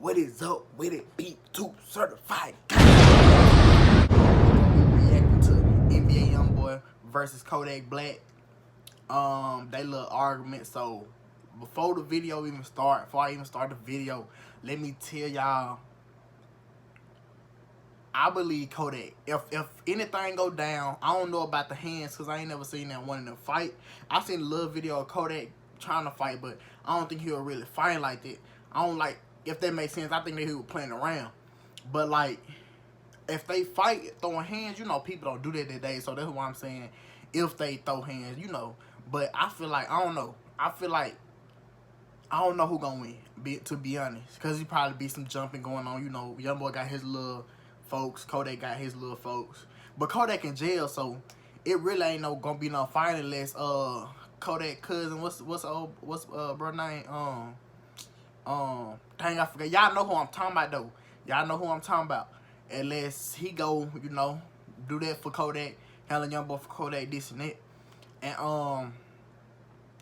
What is up with it? Beat 2 certified. We reacting to NBA Youngboy versus Kodak Black. They little argument. So before the video even start, before I even start the video, let me tell y'all, I believe Kodak. If anything go down, I don't know about the hands because I ain't never seen that one in a fight. I seen a little video of Kodak trying to fight, but I don't think he'll really fight like that. I don't like, if that makes sense, I think that he was playing around. But like, if they fight throwing hands, you know, people don't do that today. So that's why I'm saying if they throw hands, you know. But I feel like, I don't know. I feel like, I don't know who gonna win, to be honest. Because he probably be some jumping going on. You know, Youngboy got his little folks. Kodak got his little folks. But Kodak in jail, so it really ain't gonna be no fight unless Kodak cousin, what's bro name? Dang, I forgot. Y'all know who I'm talking about though. Y'all know who I'm talking about. Unless he go, you know, do that for Kodak, handle Youngboy for Kodak, this and that. And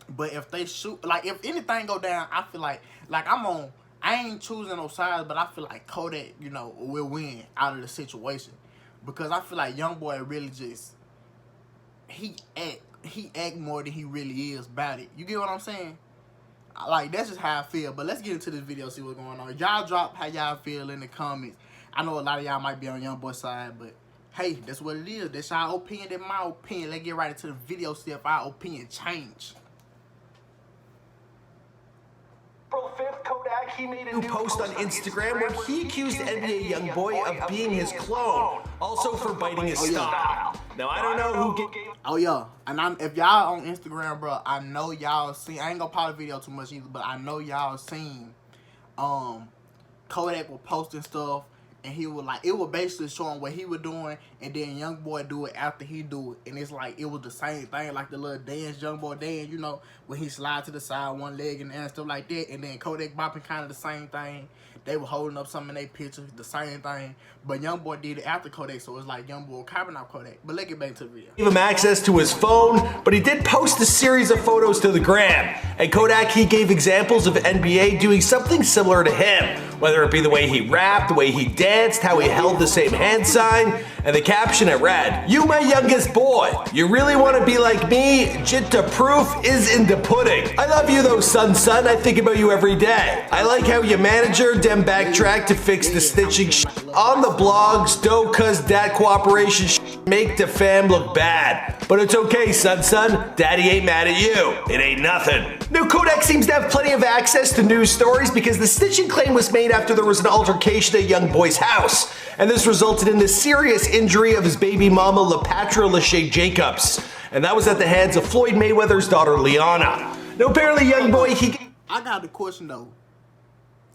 but if they shoot, like if anything go down, I feel like I ain't choosing no sides, but I feel like Kodak, you know, will win out of the situation. Because I feel like Youngboy really just he act more than he really is about it. You get what I'm saying? Like, that's just how I feel. But let's get into this video, see what's going on. Y'all drop how y'all feel in the comments. I know a lot of y'all might be on Youngboy's side, but hey, that's what it is. That's y'all opinion, that's my opinion. Let's get right into the video, see if our opinion change. Kodak, he made a new post on Instagram where he accused NBA Youngboy of being his clone, also for biting his style. Now, I don't know who gave... Oh, yeah. And if y'all on Instagram, bro, I know y'all seen... I ain't gonna pause the video too much either, but I know y'all seen Kodak was posting stuff, and he was like... It was basically showing what he was doing, and then Youngboy do it after he do it. And it's like, it was the same thing, like the little dance, Youngboy dance, you know, when he slide to the side, one leg and stuff like that. And then Kodak bopping kind of the same thing. They were holding up some of their pictures, the same thing. But Youngboy did it after Kodak, so it's like Youngboy copying out Kodak. But let's get back to the video. Give him access to his phone, but he did post a series of photos to the gram. And Kodak, he gave examples of NBA doing something similar to him, whether it be the way he rapped, the way he danced, how he held the same hand sign, and the caption it read, "You my youngest boy, you really want to be like me? Jit the proof is in the pudding. I love you though, son, I think about you every day. I like how your manager dem backtrack to fix the stitching on the blogs, though, cause that cooperation make the fam look bad. But it's okay, son, daddy ain't mad at you. It ain't nothing." Now, Kodak seems to have plenty of access to news stories because the stitching claim was made after there was an altercation at Youngboy's house. And this resulted in the serious injury of his baby mama, LaPatra Lachey Jacobs. And that was at the hands of Floyd Mayweather's daughter, Liana. Now, apparently, Youngboy, I got the question, though.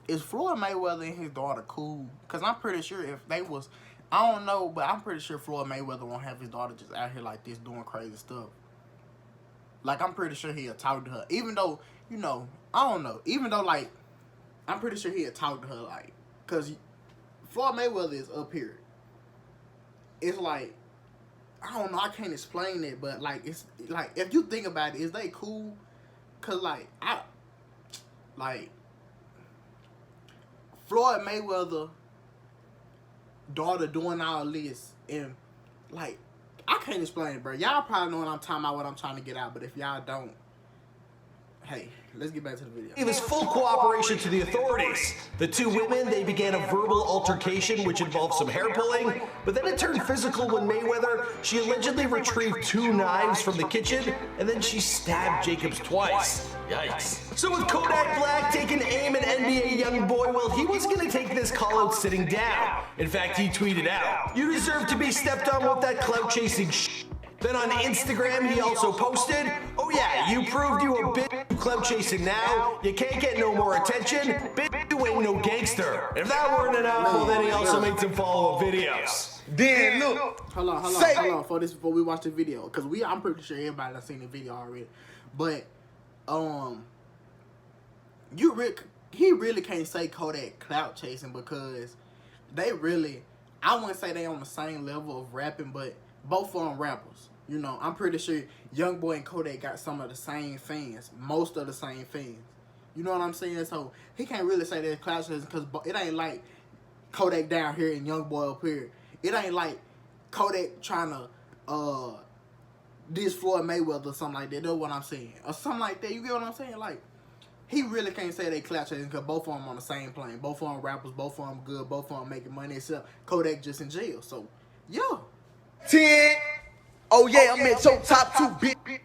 Is Floyd Mayweather and his daughter cool? Because I'm pretty sure if they was... I don't know, but I'm pretty sure Floyd Mayweather won't have his daughter just out here like this doing crazy stuff. Like, I'm pretty sure he'll talk to her. Even though, you know, I don't know. Even though, like, I'm pretty sure he'll talk to her, like... Because Floyd Mayweather is up here. It's like... I don't know, I can't explain it, but, like, it's... Like, if you think about it, is they cool? Because, like, Floyd Mayweather daughter doing all this, and like, I can't explain it, bro. Y'all probably know what I'm talking about, what I'm trying to get out, but if y'all don't, hey, let's get back to the video. gave his full cooperation to the authorities. The two women, they began a verbal altercation which involved some hair pulling, but then it turned physical when Mayweather, she allegedly retrieved 2 knives from the kitchen, and then she stabbed Jacobs twice. Yikes. So with Kodak Black taking aim at NBA Youngboy, well, he wasn't going to take this call out sitting down. In fact, he tweeted out, "You deserve to be stepped on with that clout chasing shit." Then on Instagram, he also posted, "Oh yeah, you proved you a bit clout chasing now. You can't get no more attention. Bitch, you ain't no gangster." If that weren't enough, well, then he also made some follow-up videos. Then look, hold on, before we watch the video, because I'm pretty sure everybody done seen the video already. But he really can't say Kodak clout chasing because they really, I wouldn't say they on the same level of rapping, but both of them rappers. You know, I'm pretty sure Youngboy and Kodak got some of the same fans, most of the same fans. You know what I'm saying? So he can't really say that clout chasing because it ain't like Kodak down here and Youngboy up here. It ain't like Kodak trying to diss Floyd Mayweather or something like that. That's what I'm saying. Or something like that. You get what I'm saying? Like, he really can't say they clout chasing because both of them on the same plane. Both of them rappers, both of them good, both of them making money, except Kodak just in jail. So, yeah. 10. Oh yeah, I'm at your top 2, bitch.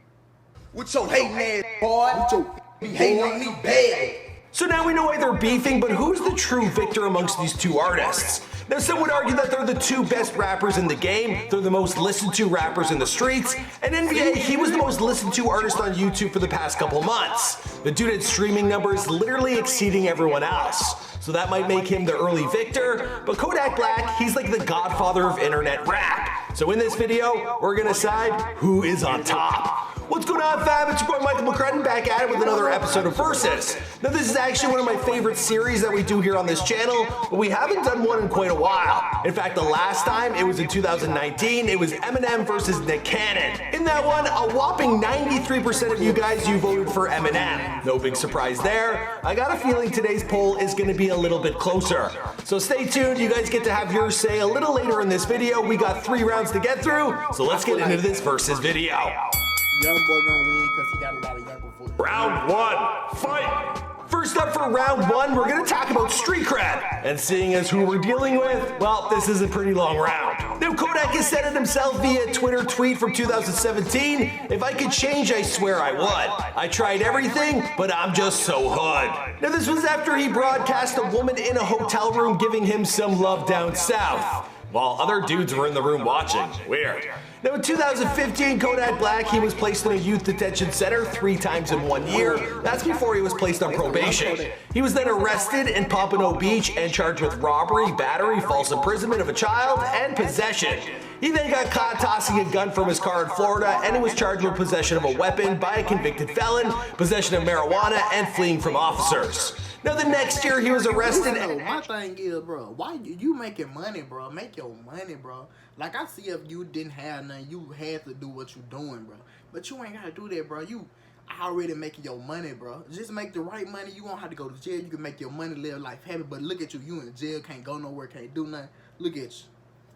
With your hating ass, boy. With your be hating on me bad. So now we know why they're beefing, but who's the true victor amongst these two artists? Now some would argue that they're the two best rappers in the game, they're the most listened to rappers in the streets, and NBA, he was the most listened to artist on YouTube for the past couple months. The dude had streaming numbers literally exceeding everyone else. So that might make him the early victor, but Kodak Black, he's like the godfather of internet rap. So in this video, we're gonna decide who is on top. What's going on, fam? It's your boy Michael McCrudden back at it with another episode of Versus. Now this is actually one of my favorite series that we do here on this channel, but we haven't done one in quite a while. In fact, the last time, it was in 2019, it was Eminem versus Nick Cannon. In that one, a whopping 93% of you guys, you voted for Eminem. No big surprise there. I got a feeling today's poll is going to be a little bit closer. So stay tuned, you guys get to have your say a little later in this video. We got 3 rounds to get through, so let's get into this Versus video. Youngboy gonna win because he got a lot of younger footage. Round 1, fight! First up for round 1, we're gonna talk about street cred. And seeing as who we're dealing with, well, this is a pretty long round. Now Kodak has said it himself via a Twitter tweet from 2017, if I could change, I swear I would. I tried everything, but I'm just so hood. Now this was after he broadcast a woman in a hotel room giving him some love down south, while other dudes were in the room watching. Weird. Now in 2015, Kodak Black, he was placed in a youth detention center 3 times in 1 year. That's before he was placed on probation. He was then arrested in Pompano Beach and charged with robbery, battery, false imprisonment of a child, and possession. He then got caught tossing a gun from his car in Florida, and he was charged with possession of a weapon by a convicted felon, possession of marijuana, and fleeing from officers. Now the next year he was arrested. My thing is, bro, why you making money, bro? Make your money, bro. Like, I see if you didn't have nothing, you had to do what you doing, bro. But you ain't gotta do that, bro. You already making your money, bro. Just make the right money. You won't have to go to jail. You can make your money, live life happy. But look at you. You in jail, can't go nowhere, can't do nothing. Look at you.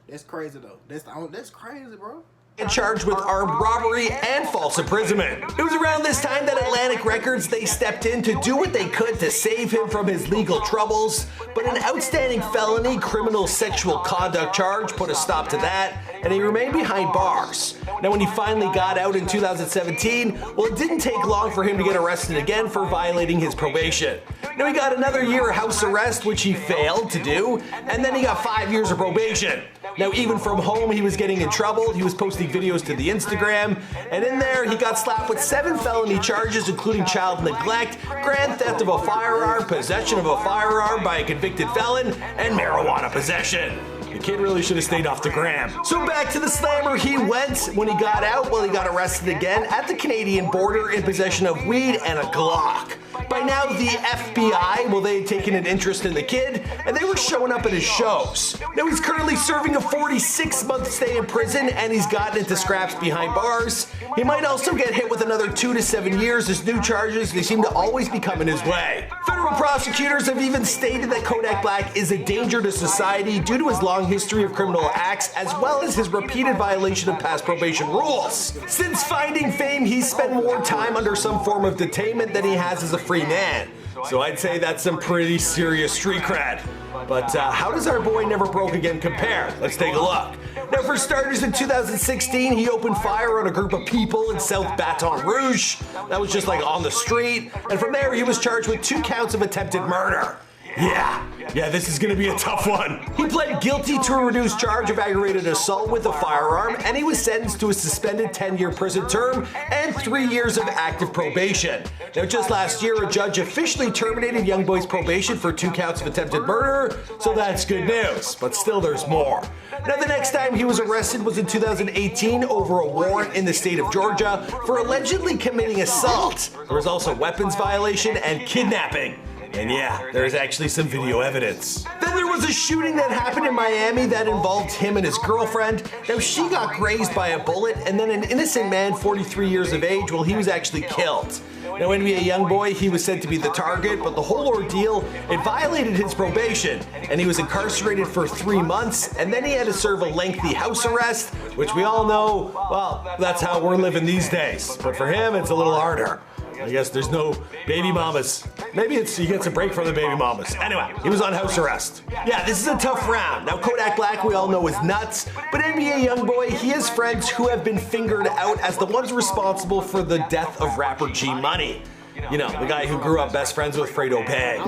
That's crazy, though. That's crazy, bro. And charged with armed robbery and false imprisonment. It was around this time that Atlantic Records, they stepped in to do what they could to save him from his legal troubles, but an outstanding felony criminal sexual conduct charge put a stop to that, and he remained behind bars. Now when he finally got out in 2017, well, it didn't take long for him to get arrested again for violating his probation. Now he got another year house arrest, which he failed to do, and then he got 5 years of probation. Now even from home he was getting in trouble. He was posting videos to the Instagram, and in there he got slapped with 7 felony charges, including child neglect, grand theft of a firearm, possession of a firearm by a convicted felon, and marijuana possession. The kid really should have stayed off the gram. So back to the slammer he went. When he got out, well, he got arrested again at the Canadian border in possession of weed and a Glock. By now, the FBI, well, they had taken an interest in the kid, and they were showing up at his shows. Now he's currently serving a 46-month stay in prison, and he's gotten into scraps behind bars. He might also get hit with another 2 to 7 years as new charges, they seem to always be coming his way. Federal prosecutors have even stated that Kodak Black is a danger to society due to his long history of criminal acts, as well as his repeated violation of past probation rules. Since finding fame, he's spent more time under some form of detainment than he has as a free man. So I'd say that's some pretty serious street cred. But how does our boy Never Broke Again compare? Let's take a look. Now for starters, in 2016, he opened fire on a group of people in South Baton Rouge. That was just like on the street. And from there, he was charged with 2 counts of attempted murder. Yeah, this is gonna be a tough one. He pled guilty to a reduced charge of aggravated assault with a firearm, and he was sentenced to a suspended 10-year prison term and 3 years of active probation. Now, just last year, a judge officially terminated Youngboy's probation for 2 counts of attempted murder, so that's good news, but still there's more. Now, the next time he was arrested was in 2018 over a warrant in the state of Georgia for allegedly committing assault. There was also weapons violation and kidnapping. And yeah, there is actually some video evidence. Then there was a shooting that happened in Miami that involved him and his girlfriend. Now she got grazed by a bullet, and then an innocent man, 43 years of age, well, he was actually killed. Now, NBA Youngboy, he was said to be the target, but the whole ordeal, it violated his probation, and he was incarcerated for 3 months, and then he had to serve a lengthy house arrest, which we all know, well, that's how we're living these days. But for him, it's a little harder. I guess there's no baby mamas. Maybe he gets a break from the baby mamas. Anyway, he was on house arrest. Yeah, this is a tough round. Now, Kodak Black, we all know, is nuts, but NBA Youngboy, he has friends who have been fingered out as the ones responsible for the death of rapper G Money. You know, the guy who grew up best friends with Fredo Bang.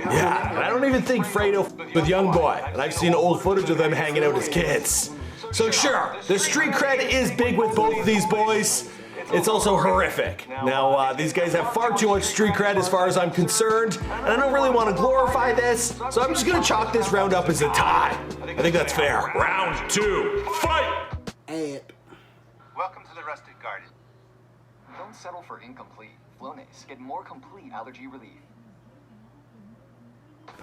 Yeah, and I don't even think Fredo with Youngboy, and I've seen old footage of them hanging out as kids. So sure, the street cred is big with both of these boys. It's also horrific. Now, these guys have far too much street cred as far as I'm concerned, and I don't really want to glorify this, so I'm just going to chalk this round up as a tie. I think that's fair. Round 2, fight! And Welcome to the Rustic Garden. Don't settle for incomplete. Flonase. Get more complete allergy relief.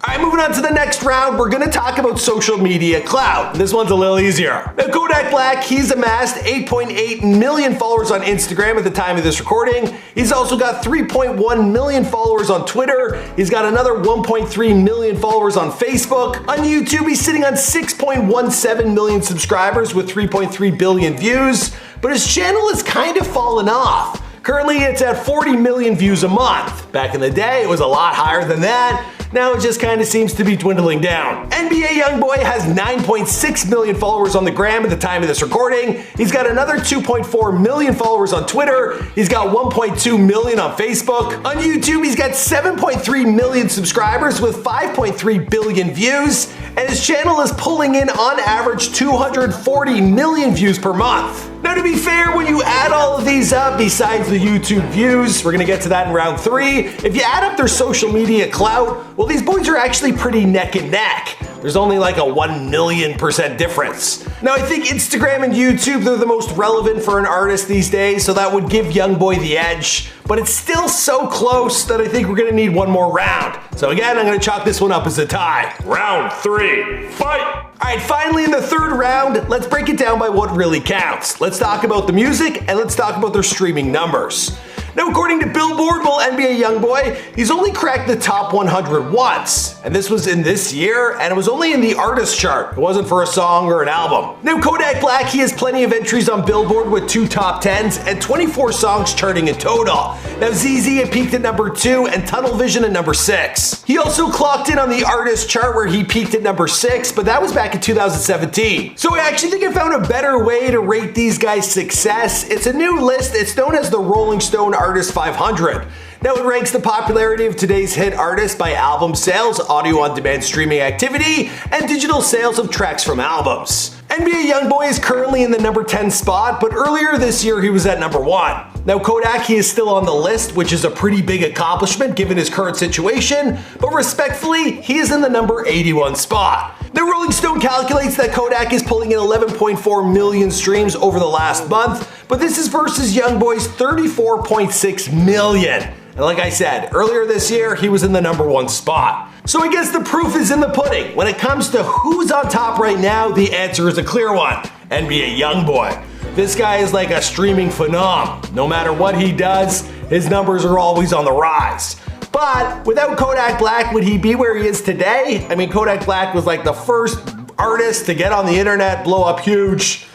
Alright, moving on to the next round, we're gonna talk about social media clout. This one's a little easier. Now, Kodak Black, he's amassed 8.8 million followers on Instagram at the time of this recording. He's also got 3.1 million followers on Twitter. He's got another 1.3 million followers on Facebook. On YouTube, he's sitting on 6.17 million subscribers with 3.3 billion views, but his channel has kind of fallen off. Currently, it's at 40 million views a month. Back in the day, it was a lot higher than that. Now it just kind of seems to be dwindling down. NBA Youngboy has 9.6 million followers on the gram at the time of this recording. He's got another 2.4 million followers on Twitter. He's got 1.2 million on Facebook. On YouTube, he's got 7.3 million subscribers with 5.3 billion views. And his channel is pulling in on average 240 million views per month. Now, to be fair, when you add all of these up, besides the YouTube views, we're gonna get to that in round 3. If you add up their social media clout, well, these boys are actually pretty neck and neck. There's only like a 1,000,000% difference. Now, I think Instagram and YouTube, they're the most relevant for an artist these days, so that would give Youngboy the edge. But it's still so close that I think we're gonna need one more round. So again, I'm gonna chalk this one up as a tie. Round 3, fight! Alright, finally in the third round, let's break it down by what really counts. Let's talk about the music and let's talk about their streaming numbers. Now, according to Billboard, well, NBA Youngboy, he's only cracked the top 100 once. And this was in this year, and it was only in the artist chart. It wasn't for a song or an album. Now, Kodak Black, he has plenty of entries on Billboard with 2 top 10s and 24 songs charting in total. Now, ZZ had peaked at number 2 and Tunnel Vision at number 6. He also clocked in on the artist chart where he peaked at number 6, but that was back in 2017. So I actually think I found a better way to rate these guys' success. It's a new list. It's known as the Rolling Stone Artist 500. Now, it ranks the popularity of today's hit artists by album sales, audio on demand streaming activity, and digital sales of tracks from albums. NBA Youngboy is currently in the number 10 spot, but earlier this year he was at number 1. Now, Kodak, he is still on the list, which is a pretty big accomplishment given his current situation, but respectfully, he is in the number 81 spot. Now, Rolling Stone calculates that Kodak is pulling in 11.4 million streams over the last month, but this is versus Youngboy's 34.6 million. And like I said, earlier this year, he was in the number 1 spot. So I guess the proof is in the pudding. When it comes to who's on top right now, the answer is a clear one. NBA Youngboy. This guy is like a streaming phenom. No matter what he does, his numbers are always on the rise. But without Kodak Black, would he be where he is today? I mean, Kodak Black was like the first artist to get on the internet, blow up huge,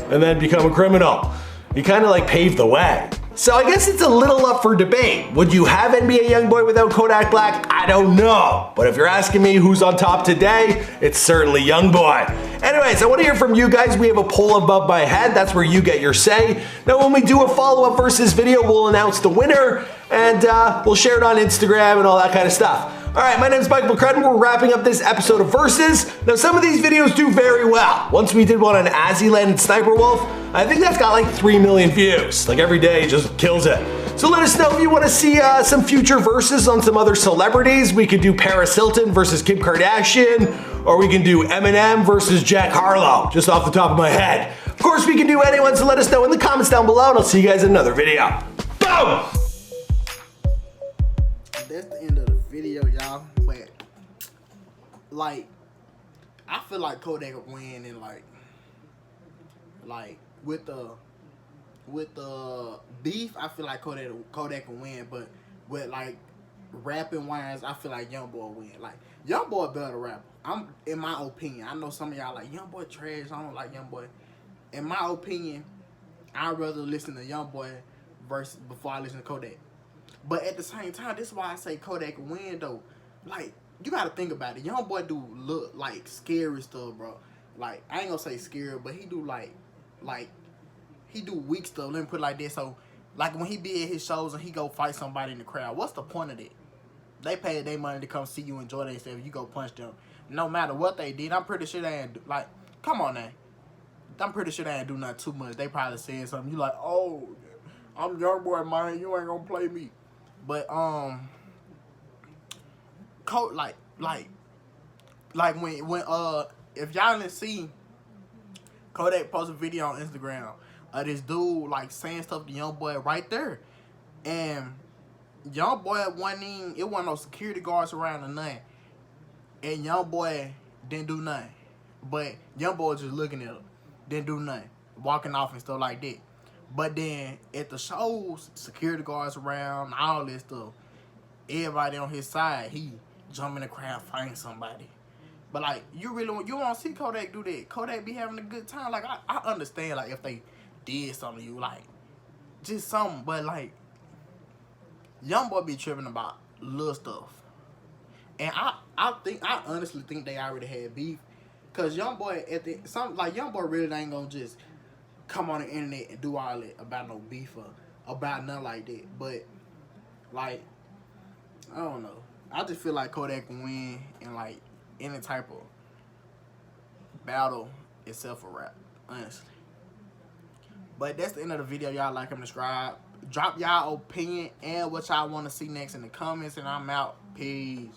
and then become a criminal. He kind of like paved the way. So I guess it's a little up for debate. Would you have NBA Youngboy without Kodak Black? I don't know. But if you're asking me who's on top today, it's certainly Youngboy. Anyways, I want to hear from you guys. We have a poll above my head. That's where you get your say. Now, when we do a follow-up versus video, we'll announce the winner and we'll share it on Instagram and all that kind of stuff. Alright, my name is Michael McCrudden. We're wrapping up this episode of Versus. Now, some of these videos do very well. Once we did one on Azzyland and Sniper Wolf, I think that's got like 3 million views. Like every day, it just kills it. So let us know if you want to see some future Versus on some other celebrities. We could do Paris Hilton versus Kim Kardashian, or we can do Eminem versus Jack Harlow, just off the top of my head. Of course, we can do anyone, so let us know in the comments down below, and I'll see you guys in another video. Boom! that's the end of the video, y'all. But like, I feel like Kodak would win, and like with the with the beef, I feel like Kodak can win, but with like rapping wise, I feel like Youngboy win. Like Youngboy a better rapper. I'm in my opinion. I know some of y'all like Youngboy trash. I don't like Youngboy. In my opinion, I'd rather listen to Youngboy versus before I listen to Kodak. But at the same time, this is why I say Kodak can win though. Like you gotta think about it. Youngboy do look like scary stuff, bro. Like I ain't gonna say scary, but he do like he do weak stuff. Let me put it like this. So like when he be at his shows and he go fight somebody in the crowd, what's the point of that? They paid their money to come see you enjoy themselves. You go punch them. No matter what they did, I'm pretty sure they ain't like. Come on now. I'm pretty sure they ain't do nothing too much. They probably said something. You like, oh, I'm Youngboy, man. You ain't gonna play me. But like when if y'all didn't see Kodak post a video on Instagram of this dude like saying stuff to Youngboy right there, and Youngboy wasn't no security guards around or nothing, and Youngboy didn't do nothing, but Youngboy was just looking at him, didn't do nothing, walking off and stuff like that. But then at the shows, security guards around, all this stuff, everybody on his side, he jump in the crowd, find somebody. But like you want to see Kodak do that. Kodak be having a good time. Like I understand like if they did something to you, like just something, but like Youngboy be tripping about little stuff. And I honestly think they already had beef. Cause Youngboy Youngboy really ain't gonna just come on the internet and do all that about no beef or about nothing like that. But like I don't know. I just feel like Kodak can win in like any type of battle except for rap, honestly. But that's the end of the video. Y'all like and subscribe. Drop y'all opinion and what y'all want to see next in the comments, and I'm out. Peace.